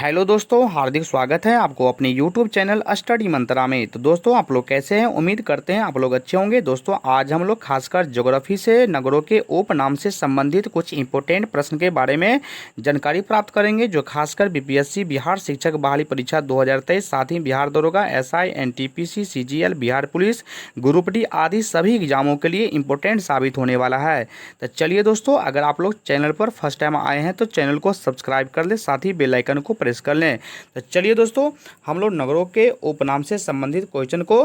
Hello दोस्तों, हार्दिक स्वागत है आपको अपने यूट्यूब चैनल स्टडी मंत्रा में। तो दोस्तों आप लोग कैसे हैं? उम्मीद करते हैं आप लोग अच्छे होंगे। दोस्तों आज हम लोग खासकर ज्योग्राफी से नगरों के उपनाम से संबंधित कुछ इंपॉर्टेंट प्रश्न के बारे में जानकारी प्राप्त करेंगे, जो खासकर बीपीएससी बिहार शिक्षक बहाली परीक्षा 2023, साथ ही बिहार दरोगा, SI, NTPC, CGL, Bihar police, group D आदि सभी एग्जामों के लिए इंपॉर्टेंट साबित होने वाला है। तो चलिए दोस्तों, अगर आप लोग चैनल पर फर्स्ट टाइम आए हैं तो चैनल को सब्सक्राइब कर ले, साथ ही बेल आइकन को प्रेस कर लें। तो चलिए दोस्तों, हम लोग नगरों के उपनाम से संबंधित क्वेश्चन को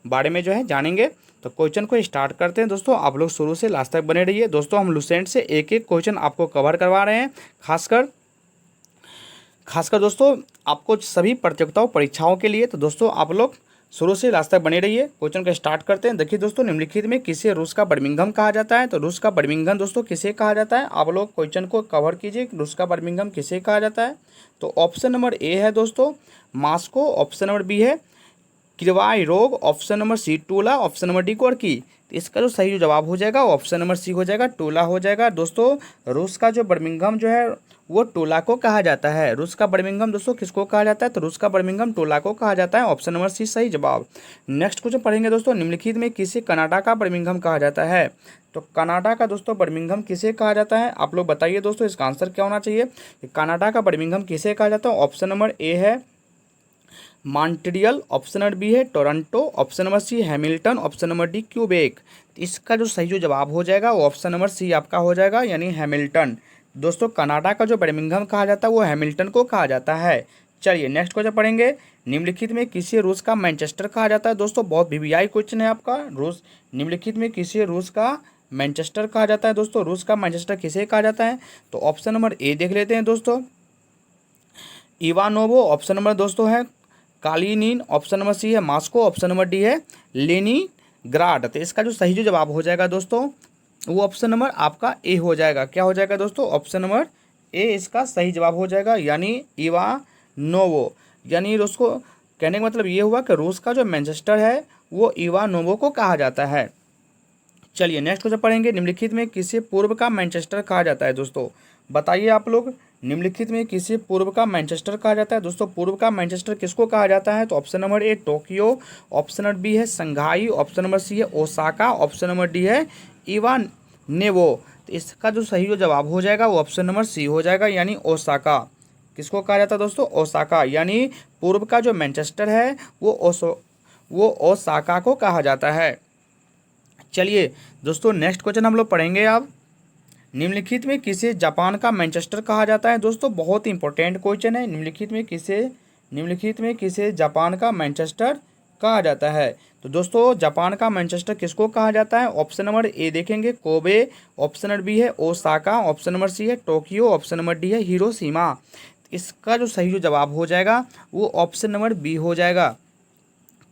बारे में जो है जानेंगे। तो क्वेश्चन को स्टार्ट करते हैं। दोस्तों आप लोग शुरू से लास्ट तक बने रहिए। दोस्तों हम लुसेंट से एक एक क्वेश्चन आपको कवर करवा रहे हैं, खासकर दोस्तों आपको सभी प्रतियोगिताओं परीक्षाओं के लिए। तो दोस्तों आप लोग शुरू से लास्ट तक बने रहिए। क्वेश्चन को स्टार्ट करते हैं। देखिए दोस्तों, निम्नलिखित में किसे रूस का बर्मिंघम कहा जाता है? तो रूस का बर्मिंघम दोस्तों किसे कहा जाता है? आप लोग क्वेश्चन को कवर कीजिए। रूस का बर्मिंघम किसे कहा जाता है? तो ऑप्शन नंबर ए है दोस्तों मास्को, ऑप्शन नंबर बी है किरवाई रोग, ऑप्शन नंबर सी टोला, ऑप्शन नंबर डी गोर्की। तो इसका जो सही जवाब हो जाएगा ऑप्शन नंबर सी हो जाएगा, टोला हो जाएगा। दोस्तों रूस का जो बर्मिंघम जो है वो टोला को कहा जाता है। रूस का बर्मिंघम दोस्तों किसको कहा जाता है? तो रूस का बर्मिंघम टोला को कहा जाता है। ऑप्शन नंबर सी सही जवाब। नेक्स्ट क्वेश्चन पढ़ेंगे दोस्तों, निम्नलिखित में किसे कनाडा का बर्मिंघम कहा जाता है? तो कनाडा का दोस्तों बर्मिंघम किसे कहा जाता है? आप लोग बताइए दोस्तों, इसका आंसर क्या होना चाहिए? कनाडा का बर्मिंघम किसे कहा जाता है? ऑप्शन नंबर ए है मॉन्ट्रियल, ऑप्शन नंबर बी है Toronto, option number C Hamilton, option number D Quebec. इसका जो सही जो जवाब हो जाएगा वो ऑप्शन नंबर सी आपका हो जाएगा, यानी हैमिल्टन। दोस्तों कनाडा का जो बर्मिंघम कहा जाता है वो हैमिल्टन को कहा जाता है। चलिए नेक्स्ट क्वेश्चन पढ़ेंगे। निम्नलिखित में किसी रूस का मैनचेस्टर कहा जाता है? दोस्तों बहुत वीवीआई क्वेश्चन है आपका। रूस निम्नलिखित में किसी रूस का मैनचेस्टर कहा जाता है? दोस्तों रूस का मैनचेस्टर किसे कहा जाता है? तो ऑप्शन नंबर ए देख लेते हैं दोस्तों, इवानोवो, ऑप्शन नंबर दोस्तों है कालिनिन, ऑप्शन नंबर सी है मास्को, ऑप्शन नंबर डी है लेनिनग्राड। तो इसका जो सही जो जवाब हो जाएगा दोस्तों वो ऑप्शन नंबर आपका ए हो जाएगा। क्या हो जाएगा दोस्तों? ऑप्शन नंबर ए इसका सही जवाब हो जाएगा, यानी इवानोवो। यानी उसको कहने का मतलब ये हुआ कि रूस का जो मैनचेस्टर है वो इवानोवो को कहा जाता है। चलिए नेक्स्ट क्वेश्चन पढ़ेंगे। निम्नलिखित में किसे पूर्व का मैनचेस्टर कहा जाता है? दोस्तों बताइए आप लोग, निम्नलिखित में किसे पूर्व का मैनचेस्टर कहा जाता है? दोस्तों पूर्व का मैनचेस्टर किसको कहा जाता है? तो option number A Tokyo, option number B है संघाई, ऑप्शन नंबर सी है ओसाका, ऑप्शन नंबर डी है इवानेवो। तो इसका जो सही जो जवाब हो जाएगा वो ऑप्शन नंबर सी हो जाएगा, यानी ओसाका। किसको कहा जाता है दोस्तों? ओसाका। यानी पूर्व का जो मैनचेस्टर है वो ओसाका को कहा जाता है। चलिए दोस्तों नेक्स्ट क्वेश्चन हम लोग पढ़ेंगे अब। निम्नलिखित में किसे जापान का मैनचेस्टर कहा जाता है? दोस्तों बहुत इंपॉर्टेंट क्वेश्चन है। निम्नलिखित में किसे जापान का मैनचेस्टर कहा जाता है? तो दोस्तों जापान का मैनचेस्टर किसको कहा जाता है? ऑप्शन नंबर ए देखेंगे कोबे, ऑप्शन नंबर बी है ओसाका, ऑप्शन नंबर सी है टोक्यो, ऑप्शन नंबर डी है हिरोशिमा। इसका जो सही जो जवाब हो जाएगा वो ऑप्शन नंबर बी हो जाएगा।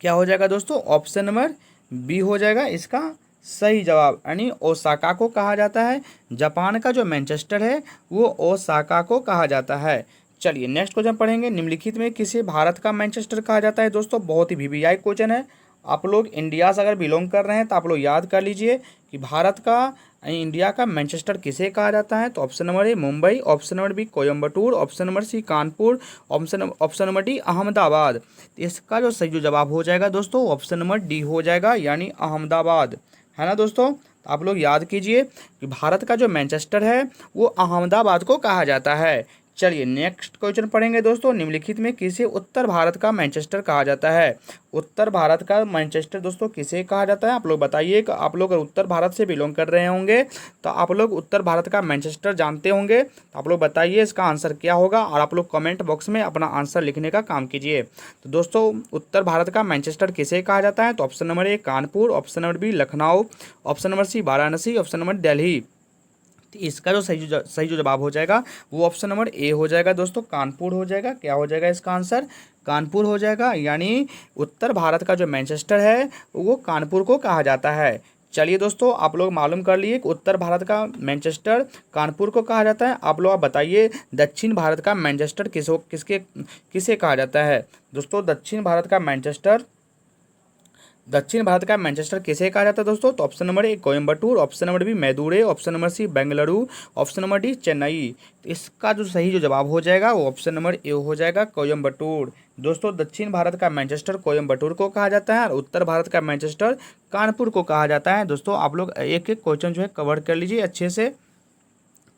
क्या हो जाएगा दोस्तों? ऑप्शन नंबर बी हो जाएगा इसका सही जवाब, यानी ओसाका को कहा जाता है। जापान का जो मैनचेस्टर है वो ओसाका को कहा जाता है। चलिए नेक्स्ट क्वेश्चन पढ़ेंगे। निम्नलिखित में किसे भारत का मैनचेस्टर कहा जाता है? दोस्तों बहुत ही वीवीआई क्वेश्चन है। आप लोग इंडिया से अगर बिलोंग कर रहे हैं तो आप लोग याद कर लीजिए कि भारत का इंडिया का मैनचेस्टर किसे कहा जाता है? तो option number A Mumbai, option number B Coimbatore, option number C Kanpur, option number D Ahmedabad. इसका जो सही जो जवाब हो जाएगा दोस्तों ऑप्शन नंबर डी हो जाएगा, यानी अहमदाबाद, है ना दोस्तों। तो आप लोग याद कीजिए कि भारत का जो मैनचेस्टर है वो अहमदाबाद को कहा जाता है। चलिए नेक्स्ट क्वेश्चन पढ़ेंगे दोस्तों। निम्नलिखित में किसे उत्तर भारत का मैनचेस्टर कहा जाता है? उत्तर भारत का मैनचेस्टर दोस्तों किसे कहा जाता है? आप लोग बताइए कि आप लोग अगर उत्तर भारत से बिलोंग कर रहे होंगे तो आप लोग उत्तर भारत का मैनचेस्टर जानते होंगे। तो आप लोग बताइए इसका आंसर क्या होगा, और आप लोग कमेंट बॉक्स में अपना आंसर लिखने का काम कीजिए। तो दोस्तों उत्तर भारत का मैनचेस्टर किसे कहा जाता है? तो option number A Kanpur, option number B Lucknow, option number C Varanasi, option number Delhi. तो इसका जो सही जो जवाब हो जाएगा वो ऑप्शन नंबर ए हो जाएगा दोस्तों, कानपुर हो जाएगा। क्या हो जाएगा इसका आंसर? कानपुर हो जाएगा, यानी उत्तर भारत का जो मैनचेस्टर है वो कानपुर को कहा जाता है। चलिए दोस्तों आप लोग मालूम कर लिए कि उत्तर भारत का मैनचेस्टर कानपुर को कहा जाता है। आप लोग आप बताइए दक्षिण भारत का मैनचेस्टर किसे कहा जाता है? दोस्तों दक्षिण भारत का मैनचेस्टर दक्षिण भारत का मैनचेस्टर किसे कहा जाता है दोस्तों? तो option number A Coimbatore, option number B Madurai, option number C Bengaluru, option number D Chennai. तो इसका जो सही जो जवाब हो जाएगा वो ऑप्शन नंबर ए हो जाएगा कोयम्बटूर। दोस्तों दक्षिण भारत का मैनचेस्टर कोयम्बटूर को कहा जाता है और उत्तर भारत का मैनचेस्टर कानपुर को कहा जाता है। दोस्तों आप लोग एक एक क्वेश्चन जो है कवर कर लीजिए अच्छे से।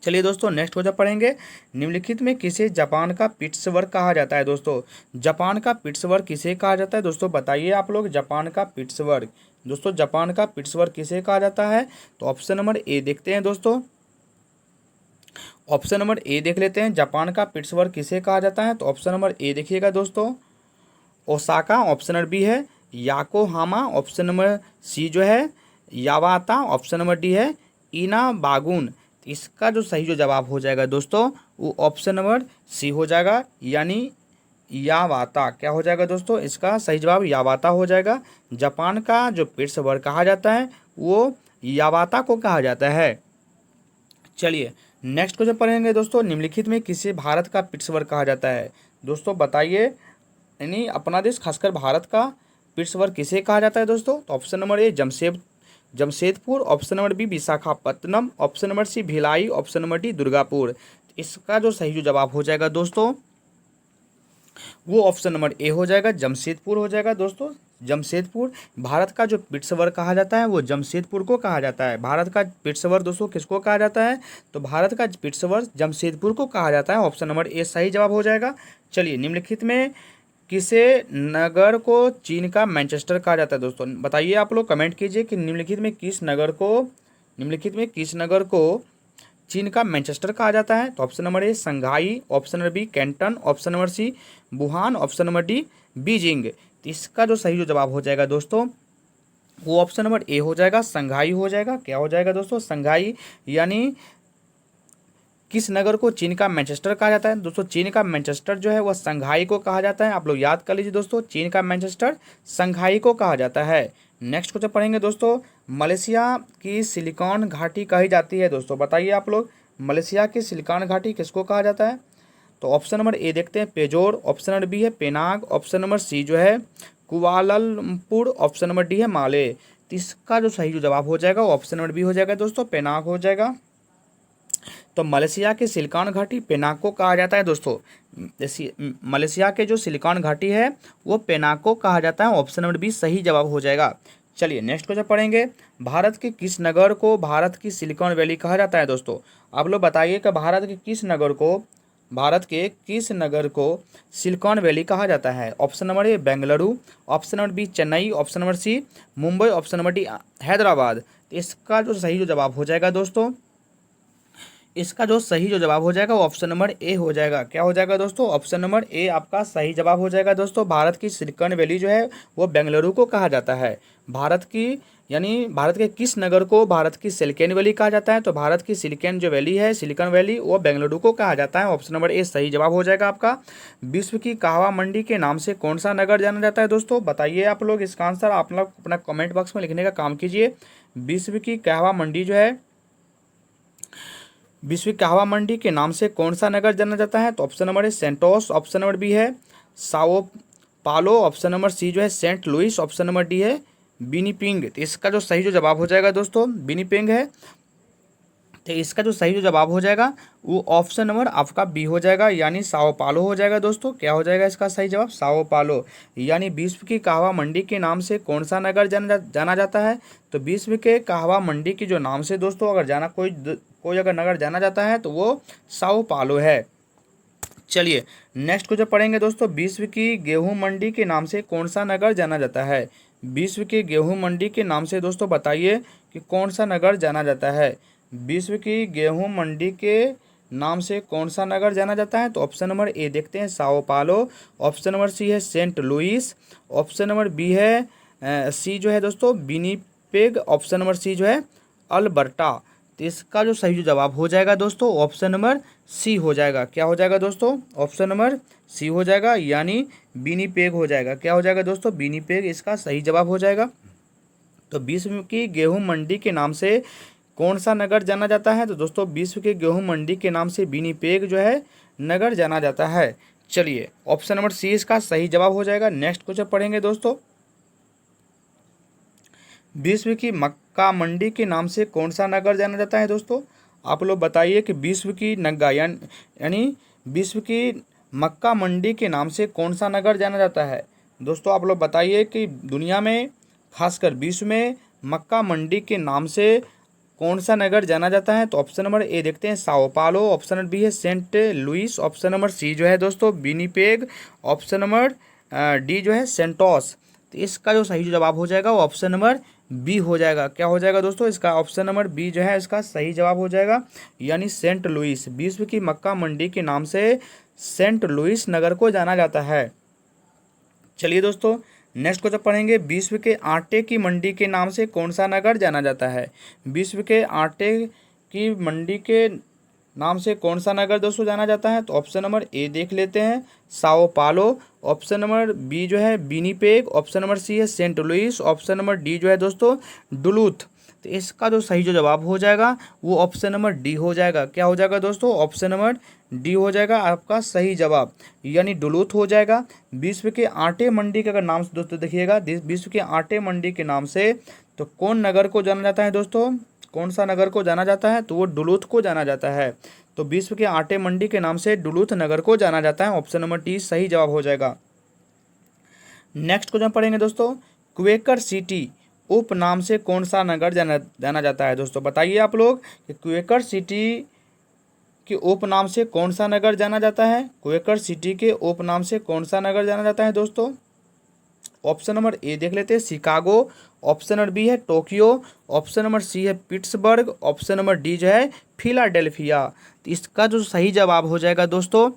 चलिए दोस्तों नेक्स्ट क्वेश्चन पढ़ेंगे। निम्नलिखित में किसे जापान का पिट्सबर्ग कहा जाता है? दोस्तों जापान का पिट्सबर्ग किसे कहा जाता है? दोस्तों बताइए आप लोग, जापान का पिट्सबर्ग। दोस्तों जापान का पिट्सबर्ग किसे कहा जाता है? तो ऑप्शन नंबर ए देखते हैं दोस्तों, ऑप्शन नंबर ए देख लेते हैं। जापान का पिट्सबर्ग किसे कहा जाता है? तो ऑप्शन नंबर ए देखिएगा दोस्तों, ओसाका। ऑप्शन नंबर बी है याकोहामा, ऑप्शन नंबर सी जो है यावाता, ऑप्शन नंबर डी है इना बागुन। इसका जो सही जो जवाब हो जाएगा दोस्तों वो ऑप्शन नंबर सी हो जाएगा, यानी यावाता। क्या हो जाएगा दोस्तों? इसका सही जवाब यावाता हो जाएगा। जापान का जो पिट्सबर्ग कहा जाता है वो यावाता को कहा जाता है। चलिए नेक्स्ट क्वेश्चन पढ़ेंगे दोस्तों। निम्नलिखित में किसे भारत का पिट्सबर्ग कहा जाता है? दोस्तों बताइए, यानी अपना देश खासकर भारत का पिट्सबर्ग किसे कहा जाता है दोस्तों? तो option number A Jamshedpur, option number B Visakhapatnam, option number C Bhilai, option number D Durgapur. इसका जो सही जो जवाब हो जाएगा दोस्तों वो ऑप्शन नंबर ए हो जाएगा, जमशेदपुर हो जाएगा। दोस्तों जमशेदपुर, भारत का जो पिट्सबर्ग कहा जाता है वो जमशेदपुर को कहा जाता है। भारत का पिट्सबर्ग दोस्तों किसको कहा जाता है? तो भारत का पिट्सबर्ग जमशेदपुर को कहा जाता है। ऑप्शन नंबर ए सही जवाब हो जाएगा। चलिए निम्नलिखित में किसे नगर को चीन का मैनचेस्टर कहा जाता है? दोस्तों बताइए आप लोग, कमेंट कीजिए कि निम्नलिखित में किस नगर को चीन का मैनचेस्टर कहा जाता है? तो option number A Shanghai, option number B Canton, option number C Wuhan, option number D Beijing. तो इसका जो सही जो जवाब हो जाएगा दोस्तों वो ऑप्शन नंबर ए हो जाएगा, संघाई हो जाएगा। क्या हो जाएगा दोस्तों? संघाई। यानी किस नगर को चीन का मैनचेस्टर कहा जाता है? दोस्तों चीन का मैनचेस्टर जो है वह संघाई को कहा जाता है। आप लोग याद कर लीजिए दोस्तों, चीन का मैनचेस्टर संघाई को कहा जाता है। नेक्स्ट क्वेश्चन पढ़ेंगे दोस्तों। मलेशिया की सिलिकॉन घाटी कही जाती है? दोस्तों बताइए आप लोग, मलेशिया की सिलिकॉन घाटी किसको कहा जाता है? तो ऑप्शन नंबर ए देखते हैं पेजोर, ऑप्शन नंबर बी है पेनाग, ऑप्शन नंबर सी जो है कुआलालंपुर, ऑप्शन नंबर डी है माले। तो इसका जो सही जो जवाब हो जाएगा वो ऑप्शन नंबर बी हो जाएगा दोस्तों, पेनाग हो जाएगा। तो मलेशिया की सिलिकॉन घाटी पेनाग को कहा जाता है दोस्तों। मलेशिया के जो सिलिकॉन घाटी है वो पेनाग को कहा जाता है। ऑप्शन नंबर बी सही जवाब हो जाएगा। चलिए नेक्स्ट क्वेश्चन पढ़ेंगे। भारत के किस नगर को भारत की सिलिकॉन वैली कहा जाता है? दोस्तों आप लोग बताइए कि भारत के किस नगर को सिलिकॉन वैली कहा जाता है? Option number A Bengaluru, option number B Chennai, option number C Mumbai, option number D Hyderabad. तो इसका जो सही जो जवाब हो जाएगा दोस्तों, इसका जो सही जो जवाब हो जाएगा वो ऑप्शन नंबर ए हो जाएगा। क्या हो जाएगा दोस्तों? ऑप्शन नंबर ए आपका सही जवाब हो जाएगा दोस्तों। भारत की सिलिकॉन वैली जो है वो बेंगलुरु को कहा जाता है। भारत के किस नगर को भारत की सिलिकॉन वैली कहा जाता है? तो भारत की सिलिकॉन जो वैली है, सिलिकॉन वैली, वो बेंगलुरु को कहा जाता है। ऑप्शन नंबर ए सही जवाब हो जाएगा आपका। विश्व की कहवा मंडी के नाम से कौन सा नगर जाना जाता है? दोस्तों बताइए आप लोग, इसका आंसर आप लोग अपना कमेंट बॉक्स में लिखने का काम कीजिए। विश्व की कहवा मंडी के नाम से कौन सा नगर जाना जाता है? तो ऑप्शन नंबर है सेंटोस, ऑप्शन नंबर बी है Sao Paulo, option number C जो है Saint Louis, option number D है विनिपेग। तो इसका जो सही जो जवाब हो जाएगा दोस्तों विनिपेग है। तो इसका जो सही जो जवाब हो जाएगा वो ऑप्शन नंबर आपका बी हो जाएगा, यानी साओ पालो हो जाएगा दोस्तों। क्या हो जाएगा इसका सही जवाब? साओ पालो। यानी विश्व की कहवा मंडी के नाम से कौन सा नगर जाना जाता है? तो विश्व के कहवा मंडी के जो नाम से दोस्तों अगर कोई अगर नगर जाना जाता है तो वो साओ पालो है। चलिए नेक्स्ट को जो पढ़ेंगे दोस्तों, विश्व की गेहूं मंडी के नाम से कौन सा नगर जाना जाता है? विश्व के गेहूं मंडी के नाम से दोस्तों बताइए कि कौन सा नगर जाना जाता है? विश्व की गेहूं मंडी के नाम से कौन सा नगर जाना जाता है? तो ऑप्शन नंबर ए देखते हैं Sao Paulo, option number C है Saint Louis, option number B है सी जो है दोस्तों विनिपेग, ऑप्शन नंबर सी जो है अल्बर्टा। तो इसका जो सही जो जवाब हो जाएगा दोस्तों ऑप्शन नंबर सी हो जाएगा। क्या हो जाएगा दोस्तों? ऑप्शन नंबर सी हो जाएगा, यानी विनिपेग हो जाएगा। क्या हो जाएगा दोस्तों? विनिपेग इसका सही जवाब हो जाएगा। तो विश्व की गेहूं मंडी के नाम से कौन सा नगर जाना जाता है? तो दोस्तों विश्व के गेहूं मंडी के नाम से विनिपेग जो है नगर जाना जाता है। चलिए ऑप्शन नंबर सी इसका सही जवाब हो जाएगा। नेक्स्ट क्वेश्चन पढ़ेंगे दोस्तों। विश्व की मक्का मंडी के नाम से कौन सा नगर जाना जाता है दोस्तों? आप लोग बताइए कि विश्व की नग्गा यानी विश्व की मक्का मंडी के नाम से कौन सा नगर जाना जाता है? दोस्तों आप लोग बताइए कि दुनिया में, खासकर विश्व में, मक्का मंडी के नाम से कौन सा नगर जाना जाता है? तो ऑप्शन नंबर ए देखते हैं, Sao Paulo. Option number B है Saint Louis. Option number C जो है दोस्तों विनिपेग। ऑप्शन नंबर डी जो है सेंटोस। तो इसका जो सही जवाब हो जाएगा वो ऑप्शन नंबर बी हो जाएगा। क्या हो जाएगा दोस्तों? इसका ऑप्शन नंबर बी जो है इसका सही जवाब हो जाएगा, यानी सेंट लुइस। विश्व की मक्का मंडी के नाम से सेंट लुइस नगर को जाना जाता है। चलिए दोस्तों, नेक्स्ट क्वेश्चन पढ़ेंगे। विश्व के आटे की मंडी के नाम से कौन सा नगर जाना जाता है? विश्व के आटे की मंडी के नाम से कौन सा नगर दोस्तों जाना जाता है? तो ऑप्शन नंबर ए देख लेते हैं, Sao Paulo. Option number B जो है विनिपेग। ऑप्शन नंबर सी है Saint Louis. Option number D जो है दोस्तों डुलूथ। तो इसका जो सही जो जवाब हो जाएगा वो ऑप्शन नंबर डी हो जाएगा। क्या हो जाएगा दोस्तों? ऑप्शन नंबर डी हो जाएगा आपका सही जवाब, यानी डुलूथ हो जाएगा। विश्व के आटे मंडी के अगर नाम से दोस्तों देखिएगा, विश्व के आटे मंडी के नाम से तो कौन नगर को जाना जाता है दोस्तों? कौन सा नगर को जाना जाता है? तो वो डुलूथ को जाना जाता है। तो विश्व के आटे मंडी के नाम से डुलूथ नगर को जाना जाता है। ऑप्शन नंबर डी सही जवाब हो जाएगा। नेक्स्ट क्वेश्चन पढ़ेंगे दोस्तों। क्वेकर सिटी उपनाम से कौन सा नगर जाना जाता है? दोस्तों बताइए आप लोग कि क्वेकर सिटी के उपनाम से कौन सा नगर जाना जाता है? क्वेकर सिटी के उपनाम से कौन सा नगर जाना जाता है दोस्तों? ऑप्शन नंबर ए देख लेते हैं, शिकागो। ऑप्शन नंबर बी है टोक्यो। ऑप्शन नंबर सी है पिट्सबर्ग। ऑप्शन नंबर डी जो है फिलाडेल्फिया। तो इसका जो सही जवाब हो जाएगा दोस्तों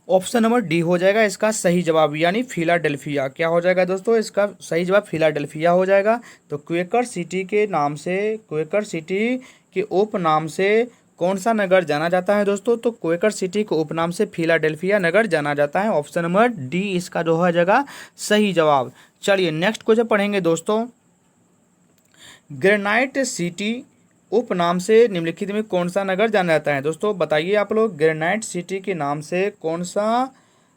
ऑप्शन नंबर डी हो जाएगा इसका सही जवाब, यानी फिलाडेल्फिया। क्या हो जाएगा दोस्तों? इसका सही जवाब फिलाडेल्फिया हो जाएगा। तो क्वेकर सिटी के नाम से, क्वेकर सिटी के उपनाम से कौन सा नगर जाना जाता है दोस्तों? तो क्वेकर सिटी के उपनाम से फिलाडेल्फिया नगर जाना जाता है। ऑप्शन नंबर डी इसका जो हो जाएगा सही जवाब। चलिए नेक्स्ट क्वेश्चन पढ़ेंगे दोस्तों। ग्रेनाइट सिटी उपनाम से निम्नलिखित में कौन सा नगर जाना जाता है? दोस्तों बताइए आप लोग, ग्रेनाइट सिटी के नाम से कौन सा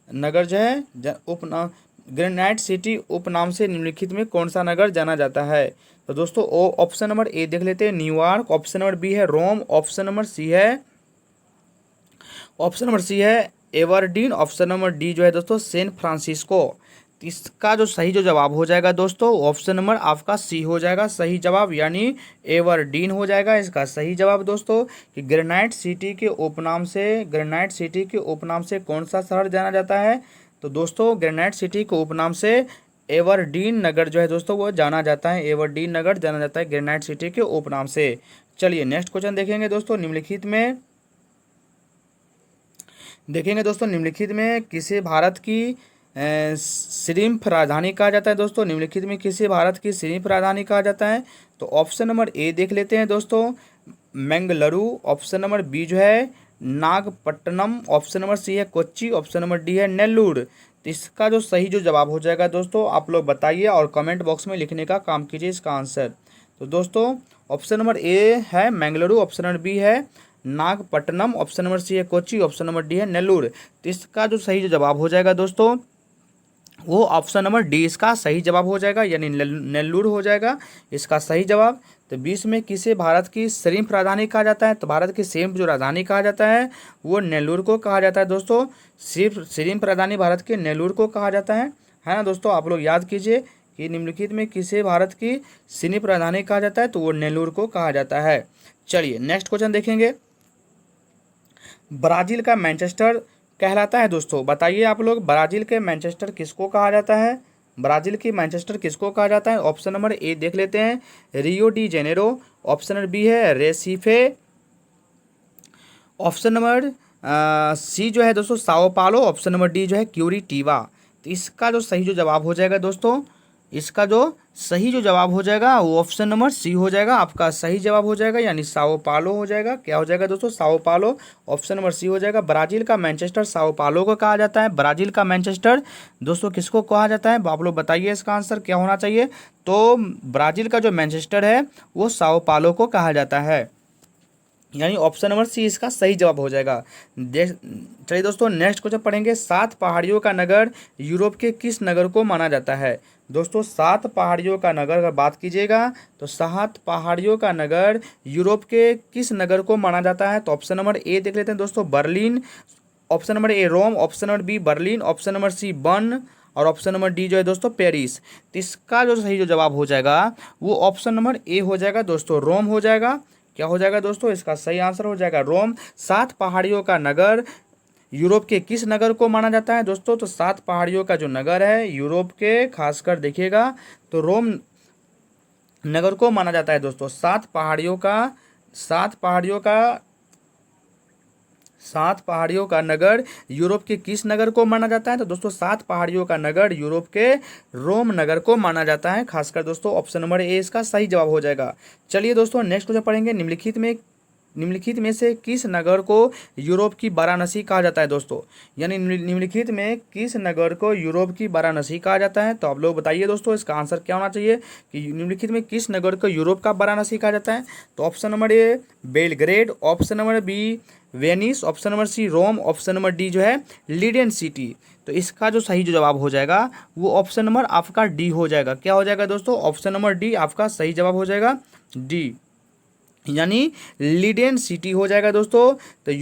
नगर जो है उपनाम, ग्रेनाइट सिटी उपनाम से निम्नलिखित में कौन सा नगर जाना जाता है? तो दोस्तों ऑप्शन नंबर ए देख लेते हैं, न्यूयॉर्क। ऑप्शन नंबर बी है रोम। ऑप्शन नंबर सी है एवरडीन। ऑप्शन नंबर डी जो है दोस्तों सैन फ्रांसिस्को। इसका जो सही जो जवाब हो जाएगा दोस्तों ऑप्शन नंबर आपका सी हो जाएगा सही जवाब, यानी एवरडीन हो जाएगा इसका सही जवाब दोस्तों। कि ग्रेनाइट सिटी के उपनाम से, ग्रेनाइट सिटी के उपनाम से कौन सा शहर जाना जाता है? तो दोस्तों ग्रेनाइट सिटी के उपनाम से एवरडीन नगर जो है दोस्तों वो जाना जाता है। एवरडीन नगर जाना जाता है ग्रेनाइट सिटी के उपनाम से। चलिए नेक्स्ट क्वेश्चन देखेंगे दोस्तों। निम्नलिखित में किसे भारत की श्रिम्फ राजधानी कहा जाता है दोस्तों? निम्नलिखित में किसे भारत की श्रिम्फ राजधानी कहा जाता है? तो ऑप्शन नंबर ए देख लेते हैं दोस्तों, मैंगलुरु। ऑप्शन नंबर बी जो है नागपट्टनम। ऑप्शन नंबर सी है कोच्चि। ऑप्शन नंबर डी है नेल्लूर। तो इसका जो सही जो जवाब हो जाएगा दोस्तों आप लोग बताइए और कमेंट बॉक्स में लिखने का काम कीजिए इसका आंसर। तो दोस्तों ऑप्शन नंबर ए है मैंगलुरु। ऑप्शन नंबर बी है नागपट्टनम। ऑप्शन नंबर सी है कोच्चि। ऑप्शन नंबर डी है नेल्लूर। तो इसका जो सही जो जवाब हो जाएगा दोस्तों वो ऑप्शन नंबर डी इसका सही जवाब हो जाएगा, यानी नेल्लूर हो जाएगा इसका सही जवाब। तो विश्व में किसे भारत की श्रिम्फ राजधानी कहा जाता है? तो भारत की श्रिम्फ जो राजधानी कहा जाता है वो नेल्लूर को कहा जाता है दोस्तों। सिर्फ श्रिम्फ राजधानी भारत के नेल्लूर को कहा जाता है ना दोस्तों? आप लोग याद कीजिए कि निम्नलिखित में किसे भारत की श्रिम्फ राजधानी कहा जाता है? तो वो नेल्लूर को कहा जाता है। चलिए नेक्स्ट क्वेश्चन देखेंगे। ब्राजील का मैनचेस्टर कहलाता है दोस्तों, बताइए आप लोग, ब्राजील के मैनचेस्टर किसको कहा जाता है? ब्राजील की मैनचेस्टर किसको कहा जाता है? ऑप्शन नंबर ए देख लेते हैं, Rio de Janeiro. Option number B है रेसिफे। ऑप्शन नंबर सी जो है दोस्तों Sao Paulo. Option number D जो है क्यूरिटीवा। तो इसका जो सही जो जवाब हो जाएगा दोस्तों, इसका जो सही जो जवाब हो जाएगा वो ऑप्शन नंबर सी हो जाएगा आपका सही जवाब हो जाएगा, यानी साओ पालो हो जाएगा। क्या हो जाएगा दोस्तों? Sao Paulo. ऑप्शन नंबर सी हो जाएगा। ब्राजील का मैनचेस्टर साओ पालो को कहा जाता है। ब्राजील का मैनचेस्टर दोस्तों किसको कहा जाता है? आप लोग बताइए इसका आंसर क्या होना चाहिए। तो ब्राजील का जो मैनचेस्टर है वो साओ पालो को कहा जाता है। यानी ऑप्शन नंबर सी इसका सही जवाब हो जाएगा। चलिए दोस्तों नेक्स्ट क्वेश्चन पढ़ेंगे। 7 पहाड़ियों का नगर यूरोप के किस नगर को माना जाता है? दोस्तों 7 पहाड़ियों का नगर अगर बात कीजिएगा तो 7 पहाड़ियों का नगर यूरोप के किस नगर को माना जाता है? तो ऑप्शन नंबर ए देख लेते हैं दोस्तों, Berlin. Option number A Rome, option number B Berlin, option number C Bern और ऑप्शन नंबर डी जो है दोस्तों पेरिस। तो इसका जो सही जो जवाब हो जाएगा वो ऑप्शन नंबर ए हो जाएगा दोस्तों, रोम हो जाएगा। क्या हो जाएगा दोस्तों? इसका सही आंसर हो जाएगा रोम। 7 पहाड़ियों का नगर यूरोप के किस नगर को माना जाता है दोस्तों? तो 7 पहाड़ियों का जो नगर है यूरोप के, खासकर देखिएगा तो रोम नगर को माना जाता है दोस्तों। 7 पहाड़ियों का नगर यूरोप के किस नगर को माना जाता है? तो दोस्तों 7 पहाड़ियों का नगर यूरोप के रोम नगर को माना जाता है। खासकर दोस्तों ऑप्शन नंबर ए इसका सही जवाब हो जाएगा। चलिए दोस्तों नेक्स्ट क्वेश्चन पढ़ेंगे। निम्नलिखित में से किस नगर को यूरोप की वाराणसी कहा जाता है दोस्तों? यानी निम्नलिखित में किस नगर को यूरोप की वाराणसी कहा जाता है? तो आप लोग बताइए दोस्तों इसका आंसर क्या होना चाहिए कि निम्नलिखित में किस नगर को यूरोप का वाराणसी कहा जाता है? तो option number A Belgrade, option number B Venice, option number C Rome, option number D जो है लीडेन सिटी। तो इसका जो सही जो जवाब हो जाएगा वो ऑप्शन नंबर आपका डी हो जाएगा। क्या हो जाएगा दोस्तों? ऑप्शन नंबर डी आपका सही जवाब हो जाएगा, डी यानी लीडेन सिटी हो जाएगा दोस्तों। तो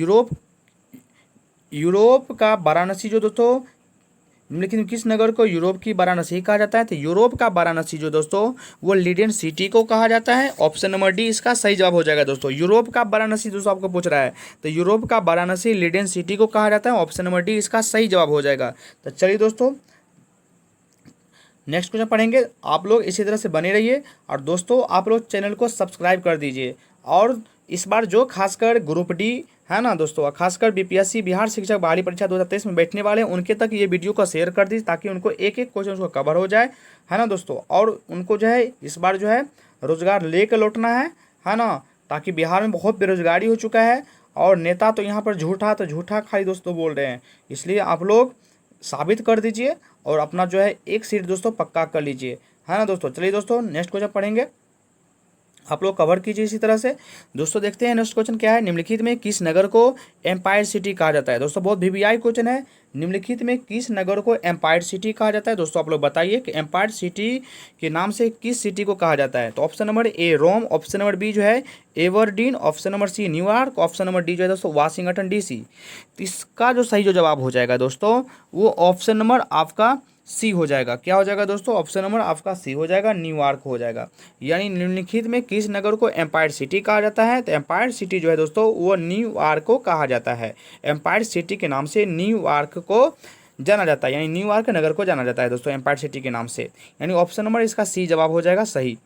यूरोप का वाराणसी जो दोस्तों, लेकिन किस नगर को यूरोप की वाराणसी कहा जाता है? तो यूरोप का वाराणसी जो दोस्तों वो लीडेन सिटी को कहा जाता है। ऑप्शन नंबर डी इसका सही जवाब हो जाएगा दोस्तों। यूरोप का वाराणसी दोस्तों आपको पूछ रहा है तो यूरोप का वाराणसी लीडेन सिटी को कहा जाता है। ऑप्शन नंबर डी इसका सही जवाब हो जाएगा। तो चलिए दोस्तों नेक्स्ट क्वेश्चन पढ़ेंगे। आप लोग इसी तरह से बने रहिए और दोस्तों आप लोग चैनल को सब्सक्राइब कर दीजिए। और इस बार जो खासकर ग्रुप डी है ना दोस्तों, खासकर बीपीएससी बिहार शिक्षक बहाली परीक्षा 2023 में बैठने वाले हैं उनके तक ये वीडियो को शेयर कर दीजिए ताकि उनको एक एक क्वेश्चन उसको कवर हो जाए, है ना दोस्तों। और उनको जो है इस बार जो है रोजगार लेकर लौटना है ना, ताकि बिहार में बहुत बेरोजगारी हो चुका है और नेता तो यहाँ पर झूठा खाली दोस्तों बोल रहे हैं। इसलिए आप लोग साबित कर दीजिए और अपना जो है एक सीट दोस्तों पक्का कर लीजिए, है ना दोस्तों। चलिए दोस्तों नेक्स्ट क्वेश्चन पढ़ेंगे, आप लोग कवर कीजिए इसी तरह से। दोस्तों देखते हैं नेक्स्ट क्वेश्चन क्या है। निम्नलिखित में किस नगर को एम्पायर सिटी कहा जाता है? दोस्तों बहुत वीवीआई क्वेश्चन है। निम्नलिखित में किस नगर को एम्पायर सिटी कहा जाता है? दोस्तों आप लोग बताइए कि एम्पायर सिटी के नाम से किस सिटी को कहा जाता है? तो option number A Rome, option number B जो है Aberdeen, option number C New York, option number D जो है दोस्तों वाशिंगटन डीसी। तो इसका जो सही जो जवाब हो जाएगा दोस्तों वो ऑप्शन नंबर आपका सी हो जाएगा। क्या हो जाएगा दोस्तों? ऑप्शन नंबर आपका सी हो जाएगा, न्यूयॉर्क हो जाएगा। यानी निम्नलिखित में किस नगर को एम्पायर सिटी कहा जाता है? तो एम्पायर सिटी जो है दोस्तों वो न्यूयॉर्क को कहा जाता है। एम्पायर सिटी के नाम से न्यूयॉर्क को जाना जाता है, यानी न्यूयॉर्क नगर को जाना जाता है दोस्तों एम्पायर सिटी के नाम से। यानी ऑप्शन नंबर इसका सी जवाब हो जाएगा सही।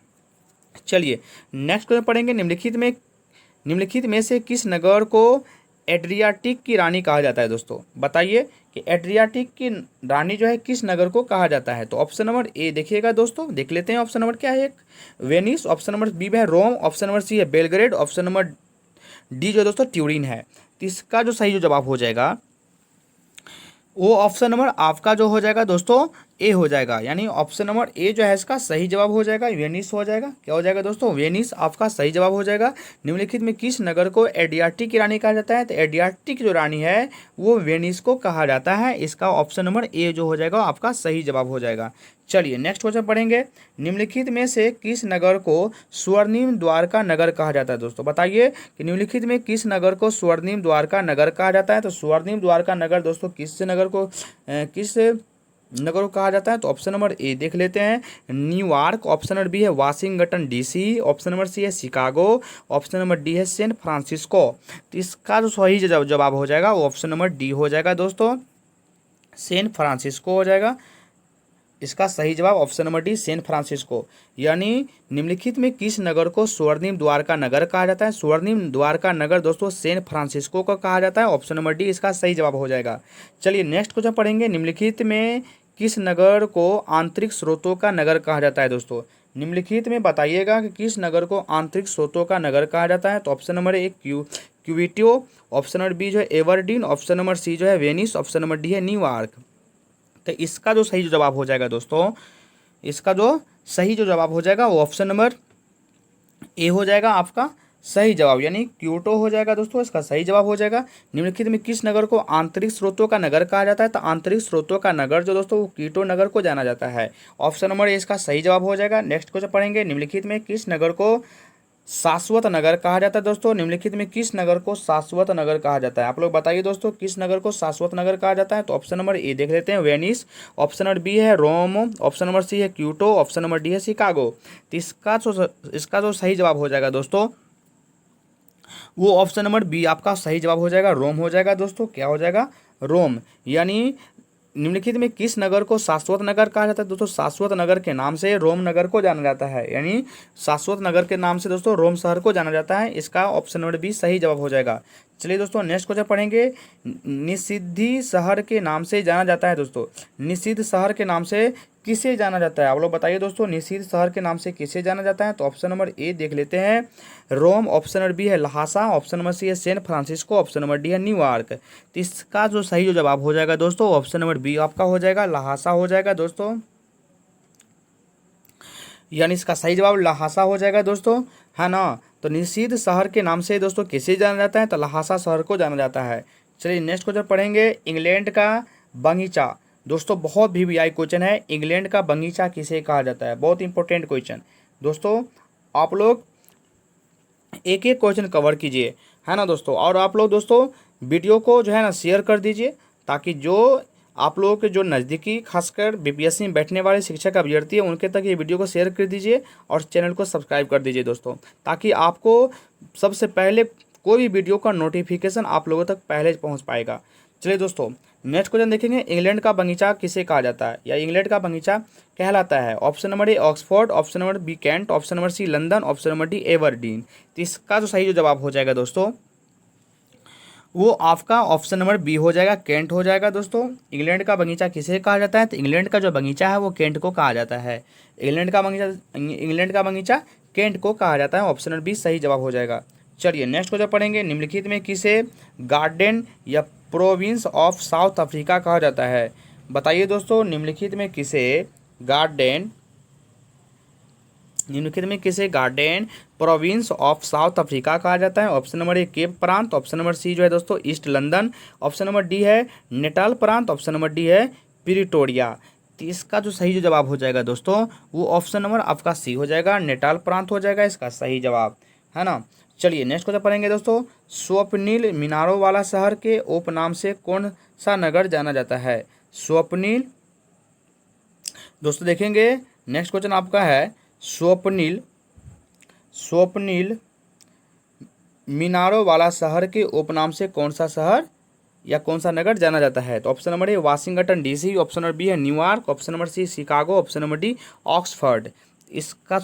चलिए नेक्स्ट क्वेश्चन पढ़ेंगे। निम्नलिखित में से किस नगर को एड्रियाटिक की रानी कहा जाता है? दोस्तों बताइए कि एड्रियाटिक की रानी जो है किस नगर को कहा जाता है? तो ऑप्शन नंबर ए देखिएगा दोस्तों, देख लेते हैं ऑप्शन नंबर क्या है। एक वेनिस, ऑप्शन नंबर बी है रोम, ऑप्शन नंबर सी है बेलग्रेड, ऑप्शन नंबर डी जो है दोस्तों ट्यूरिन है। तो इसका जो सही जो जवाब हो जाएगा वो ऑप्शन नंबर आपका जो हो जाएगा दोस्तों ए हो जाएगा। यानी ऑप्शन नंबर ए जो है इसका सही जवाब हो जाएगा, वेनिस हो जाएगा। क्या हो जाएगा दोस्तों? वेनिस आपका सही जवाब हो जाएगा। निम्नलिखित में किस नगर को एड्रियाटिक की रानी कहा जाता है? तो एड्रियाटिक जो रानी है वो वेनिस को कहा जाता है। इसका ऑप्शन नंबर ए जो हो जाएगा आपका सही जवाब हो जाएगा। चलिए नेक्स्ट क्वेश्चन पढ़ेंगे। निम्नलिखित में से किस नगर को स्वर्णिम द्वारका नगर कहा जाता है? दोस्तों बताइए कि निम्नलिखित में किस नगर को स्वर्णिम द्वारका नगर कहा जाता है? तो स्वर्णिम द्वारका नगर दोस्तों किस नगर को कहा जाता है? तो ऑप्शन नंबर ए देख लेते हैं न्यूयॉर्क, ऑप्शन नंबर बी है Washington DC, option number C है शिकागो, ऑप्शन नंबर डी है सैन फ्रांसिस्को। तो इसका जो सही जवाब हो जाएगा वो ऑप्शन नंबर डी हो जाएगा दोस्तों, सैन फ्रांसिस्को हो जाएगा। इसका सही जवाब option number D San Francisco. यानी निम्नलिखित में किस नगर को स्वर्णिम द्वारका नगर कहा जाता है? स्वर्णिम द्वारका नगर दोस्तों सैन फ्रांसिस्को को कहा जाता है। ऑप्शन नंबर डी इसका सही जवाब हो जाएगा। चलिए नेक्स्ट क्वेश्चन पढ़ेंगे। निम्नलिखित में किस नगर को आंतरिक स्रोतों का नगर कहा जाता है? दोस्तों निम्नलिखित में बताइएगा कि किस नगर को आंतरिक स्रोतों का नगर कहा जाता है? तो ऑप्शन नंबर ए क्यूविटियो, ऑप्शन नंबर बी जो है एवरडीन, ऑप्शन नंबर सी जो है वेनिस, ऑप्शन नंबर डी है न्यूयॉर्क। तो इसका जो सही जो जवाब हो जाएगा दोस्तों, इसका जो सही जो जवाब हो जाएगा वो ऑप्शन नंबर ए हो जाएगा आपका सही जवाब यानी क्योटो हो जाएगा दोस्तों, इसका सही जवाब हो जाएगा। निम्नलिखित में किस नगर को आंतरिक स्रोतों का नगर कहा जाता है? तो आंतरिक स्रोतों का नगर जो दोस्तों वो क्योटो नगर को जाना जाता है। ऑप्शन नंबर ए इसका सही जवाब हो जाएगा। नेक्स्ट क्वेश्चन पढ़ेंगे, निम्नलिखित में किस नगर को शाश्वत नगर कहा जाता है? दोस्तों निम्नलिखित में किस नगर को शाश्वत नगर कहा जाता है? आप लोग बताइए दोस्तों, किस नगर को शाश्वत नगर कहा जाता है? तो ऑप्शन नंबर ए देख लेते हैं, वेनिस। ऑप्शन नंबर बी है रोम। ऑप्शन नंबर सी है क्यूटो। ऑप्शन नंबर डी है शिकागो। तो इसका जो सही जवाब हो जाएगा दोस्तों वो ऑप्शन नंबर बी आपका सही जवाब हो जाएगा, रोम हो जाएगा दोस्तों। क्या हो जाएगा? रोम। यानी निम्नलिखित में किस नगर को शाश्वत नगर कहा जाता है? दोस्तों शाश्वत नगर के नाम से रोम नगर को जाना जाता है, यानी शाश्वत नगर के नाम से दोस्तों रोम शहर को जाना जाता है। इसका ऑप्शन नंबर बी सही जवाब हो जाएगा। चलिए दोस्तों नेक्स्ट क्वेश्चन पढ़ेंगे, निषिद्धि शहर के नाम से जाना जाता है। दोस्तों निषिद्ध शहर के नाम से किसे जाना जाता है? आप लोग बताइए दोस्तों, निषिद्ध शहर के नाम से किसे जाना जाता है? तो ऑप्शन नंबर ए देख लेते हैं, रोम। ऑप्शन नंबर बी है लहासा। ऑप्शन नंबर सी है San Francisco. Option number D है न्यूयॉर्क। तो इसका जो सही जो जवाब हो जाएगा दोस्तों ऑप्शन नंबर बी आपका हो जाएगा, लहासा हो जाएगा दोस्तों। यानी इसका सही जवाब लहासा हो जाएगा दोस्तों, है ना। तो निषिद्ध शहर के नाम से दोस्तों किसे जाना जाता है? तो लहासा शहर को जाना जाता है। चलिए नेक्स्ट क्वेश्चन पढ़ेंगे, इंग्लैंड का बगीचा। दोस्तों बहुत वीवीआई क्वेश्चन है, इंग्लैंड का बगीचा किसे कहा जाता है? बहुत इंपॉर्टेंट क्वेश्चन दोस्तों। आप लोग एक एक क्वेश्चन कवर कीजिए, है ना दोस्तों। और आप लोग दोस्तों वीडियो को जो है ना शेयर कर दीजिए, ताकि जो आप लोगों के जो नज़दीकी खासकर बीपीएससी में बैठने वाले शिक्षक अभ्यर्थी हैं उनके तक ये वीडियो को शेयर कर दीजिए और चैनल को सब्सक्राइब कर दीजिए दोस्तों, ताकि आपको सबसे पहले कोई भी वीडियो का नोटिफिकेशन आप लोगों तक पहले पहुँच पाएगा। चलिए दोस्तों नेक्स्ट क्वेश्चन देखेंगे, इंग्लैंड का बगीचा किसे कहा जाता है या इंग्लैंड का बगीचा कहलाता है? Option number A Oxford. Option number B Kent. Option number C London. Option number D Aberdeen. तो इसका जो सही जो जवाब हो जाएगा दोस्तों वो आपका ऑप्शन नंबर बी हो जाएगा, केंट हो जाएगा दोस्तों। इंग्लैंड का बगीचा किसे कहा जाता है? तो इंग्लैंड का जो बगीचा है वो केंट को कहा जाता है। इंग्लैंड का बगीचा केंट को कहा जाता है। ऑप्शन नंबर बी सही जवाब हो जाएगा। चलिए नेक्स्ट क्वेश्चन पढ़ेंगे, निम्नलिखित में किसे गार्डन या प्रोविंस ऑफ साउथ अफ्रीका कहा जाता है? बताइए दोस्तों, निम्नलिखित में किसे garden province of south Africa कहा जाता है? ऑप्शन नंबर ए केप प्रांत। ऑप्शन नंबर सी जो है दोस्तों east London. Option number D है नेटाल प्रांत। ऑप्शन नंबर डी है प्रिटोरिया। तो इसका जो सही जो जवाब हो जाएगा दोस्तों वो ऑप्शन नंबर आपका सी हो जाएगा, नेटाल प्रांत हो जाएगा इसका सही जवाब, है ना। चलिए नेक्स्ट क्वेश्चन पढ़ेंगे दोस्तों, स्वप्निल मीनारों वाला शहर के उपनाम से कौन सा नगर जाना जाता है? स्वप्निल दोस्तों देखेंगे, नेक्स्ट क्वेश्चन आपका है स्वप्निल मीनारों वाला शहर के उपनाम से कौन सा शहर या कौन सा नगर जाना जाता है? तो option number A Washington DC. Option number B है New York. Option number C Chicago. Option number D Oxford. इसका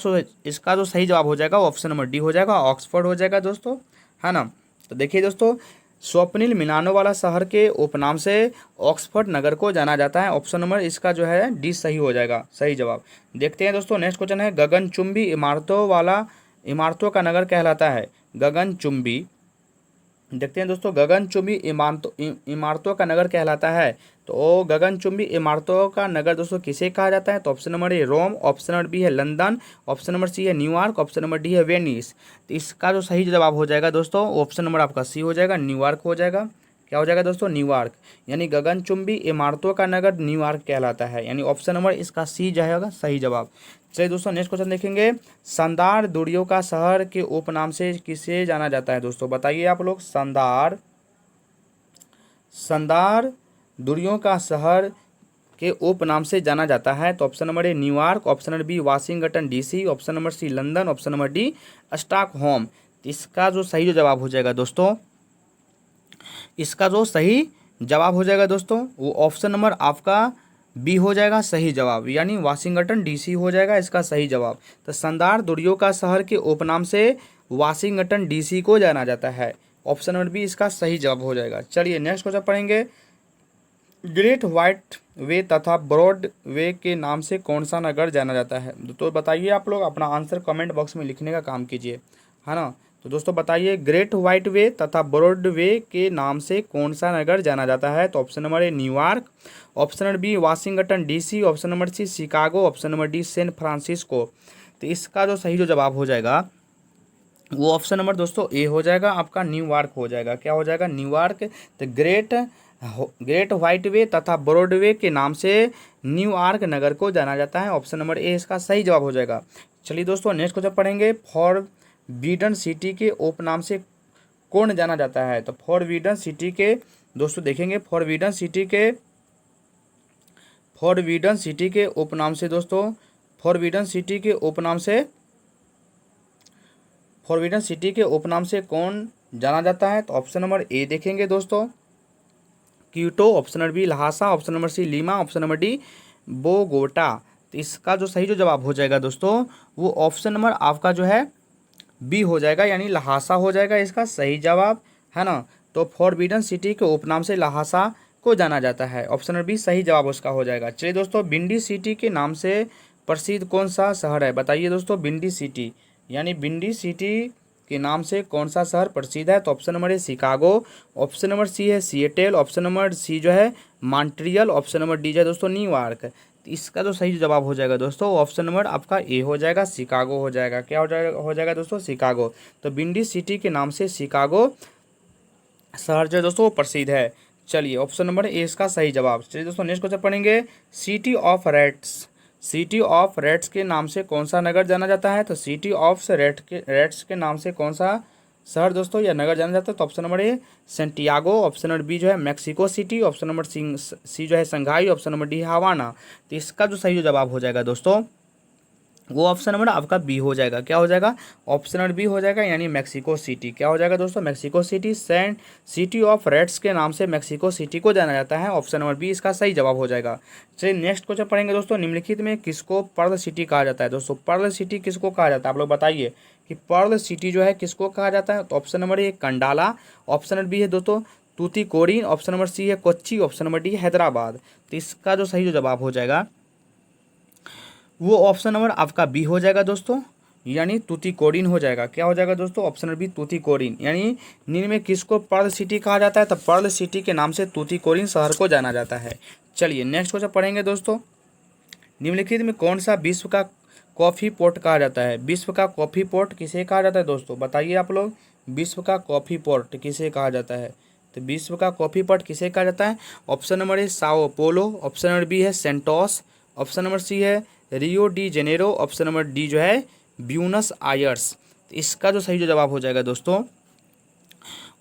जो सही जवाब हो जाएगा ऑप्शन नंबर डी हो जाएगा, ऑक्सफोर्ड हो जाएगा दोस्तों, है ना। तो देखिए दोस्तों स्वप्निल मीनारों वाला शहर के उपनाम से ऑक्सफोर्ड नगर को जाना जाता है। ऑप्शन नंबर इसका जो है डी सही हो जाएगा, सही जवाब। देखते हैं दोस्तों नेक्स्ट क्वेश्चन है, गगनचुंबी इमारतों का नगर कहलाता है? गगनचुंबी देखते हैं दोस्तों, गगनचुंबी इमारतों का नगर कहलाता है। तो गगनचुंबी इमारतों का नगर दोस्तों किसे कहा जाता है? तो option number A Rome. Option number B है लंदन। ऑप्शन नंबर सी है न्यूयॉर्क। ऑप्शन नंबर डी है वेनिस। तो इसका जो सही जवाब हो जाएगा दोस्तों ऑप्शन नंबर आपका सी हो जाएगा, न्यूयॉर्क हो जाएगा। क्या हो जाएगा दोस्तों? न्यूयॉर्क। यानी गगनचुंबी इमारतों का नगर न्यूयॉर्क कहलाता है, यानी ऑप्शन नंबर इसका सी जाएगा सही जवाब। चलिए दोस्तों नेक्स्ट क्वेश्चन देखेंगे, शानदार दूरियों का शहर के उपनाम से किसे जाना जाता है? दोस्तों बताइए आप लोग, शानदार दूरियों का शहर के उपनाम से जाना जाता है। तो option number A New York. Option number B Washington DC. Option number C London. Option number D Stockholm. इसका जो सही जो जवाब हो जाएगा दोस्तों वो ऑप्शन नंबर आपका बी हो जाएगा सही जवाब, यानी वाशिंगटन डीसी हो जाएगा इसका सही जवाब। तो शानदार दूरियों का शहर के उपनाम से वाशिंगटन डीसी को जाना जाता है। ऑप्शन नंबर बी इसका सही जवाब हो जाएगा। चलिए नेक्स्ट क्वेश्चन पढ़ेंगे, ग्रेट व्हाइट वे तथा ब्रॉड वे के नाम से कौन सा नगर जाना जाता है? तो बताइए आप लोग, अपना आंसर कमेंट बॉक्स में लिखने का काम कीजिए, है ना। तो दोस्तों बताइए, ग्रेट व्हाइट वे तथा ब्रॉड वे के नाम से कौन सा नगर जाना जाता है? तो option number A New York. Option number B Washington DC. Option number C Chicago. Option number D San Francisco. तो इसका जो सही जो जवाब हो जाएगा वो ऑप्शन नंबर दोस्तों ए हो जाएगा, आपका न्यूयॉर्क हो जाएगा। क्या हो जाएगा? न्यूयॉर्क। तो ग्रेट व्हाइट वे तथा ब्रॉडवे के नाम से न्यूयॉर्क नगर को जाना जाता है। ऑप्शन नंबर ए इसका सही जवाब हो जाएगा। चलिए दोस्तों नेक्स्ट क्वेश्चन पढ़ेंगे। फॉरबिडन सिटी के उपनाम से कौन जाना जाता है? तो फॉरबिडन सिटी के दोस्तों देखेंगे, फॉरबिडन सिटी के उपनाम से दोस्तों, फॉरबिडन सिटी के उपनाम से फॉरबिडन सिटी के उपनाम से कौन जाना जाता है? तो ऑप्शन नंबर ए देखेंगे दोस्तों, Quito. Option number B Lhasa. Option number C Lima. Option number D Bogota. तो इसका जो सही जो जवाब हो जाएगा दोस्तों, वो ऑप्शन नंबर आपका जो है बी हो जाएगा, यानी लहासा हो जाएगा इसका सही जवाब, है ना। तो फॉरबिडन सिटी के उपनाम से लहासा को जाना जाता है। ऑप्शन नंबर बी सही जवाब उसका हो जाएगा। चलिए दोस्तों, बिंडी सिटी के नाम से प्रसिद्ध कौन सा शहर है? बताइए दोस्तों, बिंडी सिटी यानी बिंडी सिटी के नाम से कौन सा शहर प्रसिद्ध है? तो option number A Chicago. Option number C है सिएटल। ऑप्शन नंबर सी जो है मॉन्ट्रियल। ऑप्शन नंबर डी जो है दोस्तों न्यूयॉर्क। तो इसका जो सही जवाब हो जाएगा दोस्तों, ऑप्शन नंबर आपका ए हो जाएगा, शिकागो हो जाएगा। क्या हो जाएगा दोस्तों? शिकागो। तो बिंडी सिटी के नाम से शिकागो शहर जो है दोस्तों वो प्रसिद्ध है। चलिए ऑप्शन नंबर ए इसका सही जवाब। चलिए दोस्तों नेक्स्ट क्वेश्चन पढ़ेंगे। सिटी ऑफ रेड्स के नाम से कौन सा नगर जाना जाता है? तो सिटी ऑफ रेड्स के नाम से कौन सा शहर दोस्तों या नगर जाना जाता है? तो option number A Santiago. Option number B जो है Mexico City. Option number C जो है Shanghai. Option number D Havana. तो इसका जो सही जवाब हो जाएगा दोस्तों, वो ऑप्शन नंबर आपका बी हो जाएगा। क्या हो जाएगा? ऑप्शन नंबर बी हो जाएगा, यानी मैक्सिको सिटी। क्या हो जाएगा दोस्तों? Mexico City. City of reds के नाम से मैक्सिको सिटी को जाना जाता है। ऑप्शन नंबर बी इसका सही जवाब हो जाएगा। चलिए नेक्स्ट क्वेश्चन पढ़ेंगे दोस्तों। निम्नलिखित में किसको पर्ल सिटी कहा जाता है? दोस्तों पर्ल सिटी किसको कहा जाता है? आप लोग बताइए कि पर्ल सिटी जो है किसको कहा जाता है? तो option number A Kandla. Option number B है दोस्तों तूतीकोरिन। ऑप्शन नंबर सी है Kochi. Option number D Hyderabad. तो इसका जो सही जो जवाब हो जाएगा, वो ऑप्शन नंबर आपका बी हो जाएगा दोस्तों, यानी तूतीकोरिन हो जाएगा। क्या हो जाएगा दोस्तों? Option number B Tuticorin. यानी निम्न में किसको पर्ल सिटी कहा जाता है? तो पर्ल सिटी के नाम से तूतीकोरिन शहर को जाना जाता है। चलिए नेक्स्ट क्वेश्चन पढ़ेंगे दोस्तों। निम्नलिखित में कौन सा विश्व का कॉफ़ी पोर्ट कहा जाता है? विश्व का कॉफ़ी पोर्ट किसे कहा जाता है दोस्तों? बताइए आप लोग, विश्व का कॉफ़ी पोर्ट किसे कहा जाता है? तो विश्व का कॉफ़ी पोर्ट किसे कहा जाता है? Option number A Sao Paulo. Option number B है सेंटोस। ऑप्शन नंबर सी है Rio de Janeiro. Option number D जो है ब्यूनस आयर्स। तो इसका जो सही जो जवाब हो जाएगा दोस्तों,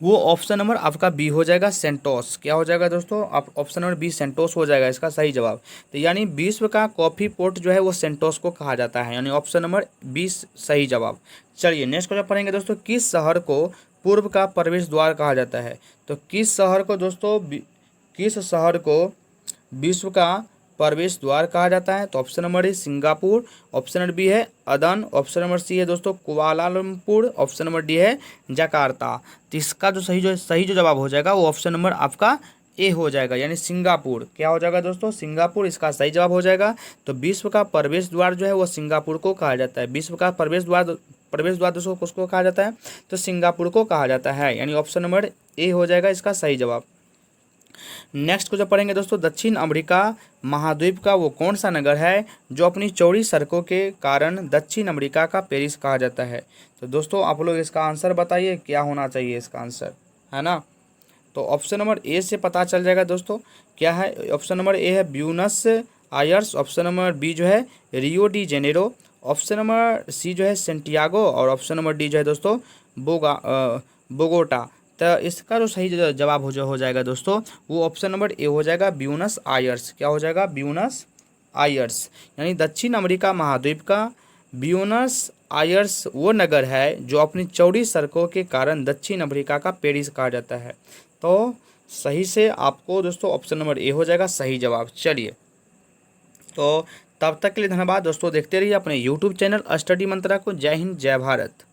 वो ऑप्शन नंबर आपका बी हो जाएगा, सेंटोस। क्या हो जाएगा दोस्तों? आप ऑप्शन नंबर बी सेंटोस हो जाएगा इसका सही जवाब। तो यानी विश्व का कॉफ़ी पोर्ट जो है वो सेंटोस को कहा जाता है, यानी ऑप्शन नंबर 20 सही जवाब। चलिए नेक्स्ट क्वेश्चन पढ़ेंगे दोस्तों। किस शहर को पूर्व का प्रवेश द्वार कहा जाता है? तो किस शहर को दोस्तों किस शहर को विश्व का प्रवेश द्वार कहा जाता है? तो option number A Singapore. Option number B है अदन। ऑप्शन नंबर सी है दोस्तों कुआलालंपुर। ऑप्शन नंबर डी है जकार्ता। तो इसका जो सही जो जवाब हो जाएगा, वो ऑप्शन नंबर आपका ए हो जाएगा, यानी सिंगापुर। क्या हो जाएगा दोस्तों? सिंगापुर इसका सही जवाब हो जाएगा। तो विश्व का प्रवेश द्वार जो है वो सिंगापुर को कहा जाता है। विश्व का प्रवेश द्वार दोस्तों किसको कहा जाता है? तो सिंगापुर को कहा जाता है, यानी ऑप्शन नंबर ए हो जाएगा इसका सही जवाब। नेक्स्ट को जब पढ़ेंगे दोस्तों, दक्षिण अमेरिका महाद्वीप का वो कौन सा नगर है जो अपनी चौड़ी सड़कों के कारण दक्षिण अमेरिका का पेरिस कहा जाता है? तो दोस्तों आप लोग इसका आंसर बताइए, क्या होना चाहिए इसका आंसर, है ना। तो ऑप्शन नंबर ए से पता चल जाएगा दोस्तों क्या है। ऑप्शन नंबर ए है Buenos Aires. Option number B जो है Rio de Janeiro. Option number C जो है सेंटियागो। और ऑप्शन नंबर डी जो है दोस्तों बोगोटा। तो इसका जो सही जवाब हो जाएगा दोस्तों, वो ऑप्शन नंबर ए हो जाएगा, ब्यूनस आयर्स। क्या हो जाएगा? Buenos Aires. यानी दक्षिण अमेरिका महाद्वीप का ब्यूनस आयर्स वो नगर है जो अपनी चौड़ी सड़कों के कारण दक्षिण अमेरिका का पेरिस कहा जाता है। तो सही से आपको दोस्तों ऑप्शन नंबर ए हो जाएगा सही जवाब। चलिए, तो तब तक के लिए धन्यवाद दोस्तों। देखते रहिए अपने यूट्यूब चैनल स्टडी मंत्रा को। जय हिंद, जय भारत।